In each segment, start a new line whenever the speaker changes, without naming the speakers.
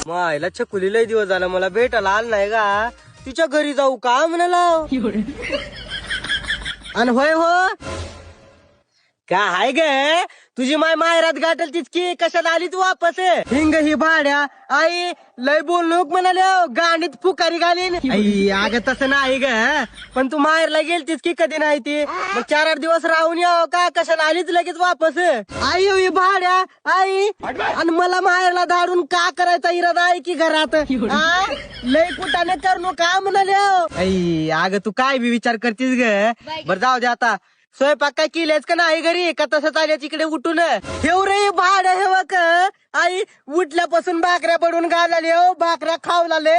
मायला छकुली लय दिवस झाला मला भेटायला आला नाही का. तिच्या घरी जाऊ का म्हणाला. आणि होय हो का हाय ग तुझी माय माहेरात गाठल तिचकी कशाला आली तू वापस. हिंग ही भाड्या आई लय बोल नको म्हणाले गाणीत फुकारी घालीन. आई अगं तसं नाही ग पण तू माहेरला गेलतीस की कधी नाही ती मग 4-8 दिवस राहून याव का कशाला आलीच लगेच वापस. आई ही भाड्या आई आणि मला माहेरला धाडून का करायचा इरादा आहे की घरात. लय कुठाने करू का म्हणाले. आई अगं तू काय बी विचार करतीस ग. बरं जाऊ दे आता स्वयंपाक काय केल्याच का नाही घरी का तसं आल्याच इकडे उठून. ठेव रे भाड्या हे का आई उठल्यापासून भाकऱ्या पडून घालाले भाकऱ्या खावलाले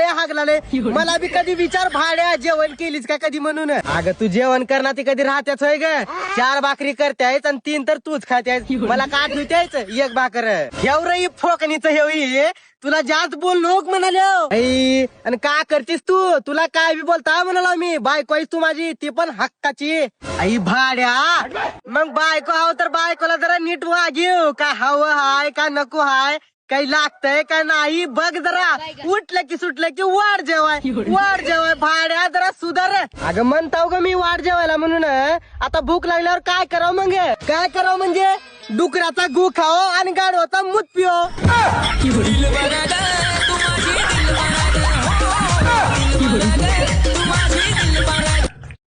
हागलाले. मला बी कधी विचार भाड्या जेवण केलीस का कधी म्हणून. अगं तू जेवण करणार ती कधी राहत्याच होय ग. 4 भाकरी करतायच आणि 3 तर तूच खात्यास. मला का ठेवतायच 1 भाकर. ठेव रे फोकणीच हे तुला जास्त बोल नोक म्हणाले. आणि का करतीस तू तुला काय बी बोलता म्हणाला मी. बायको आहेस तू माझी ती पण हक्काची. आई भाड्या मग बायको हाव तर बायकोला जरा नीट वागीव. का हवं हाय का नको हाय काही लागतंय का नाही बघ जरा. उठलं की सुटलं की वाढ जेवाय भाड्या जरा सुधार. अगं म्हणताव ग मी वाढ जेवायला म्हणून. आता भूक लागल्यावर काय करावं मग. काय करावं म्हणजे डुकराचा गु खाओ आणि गाढवाचा मूत पिओ.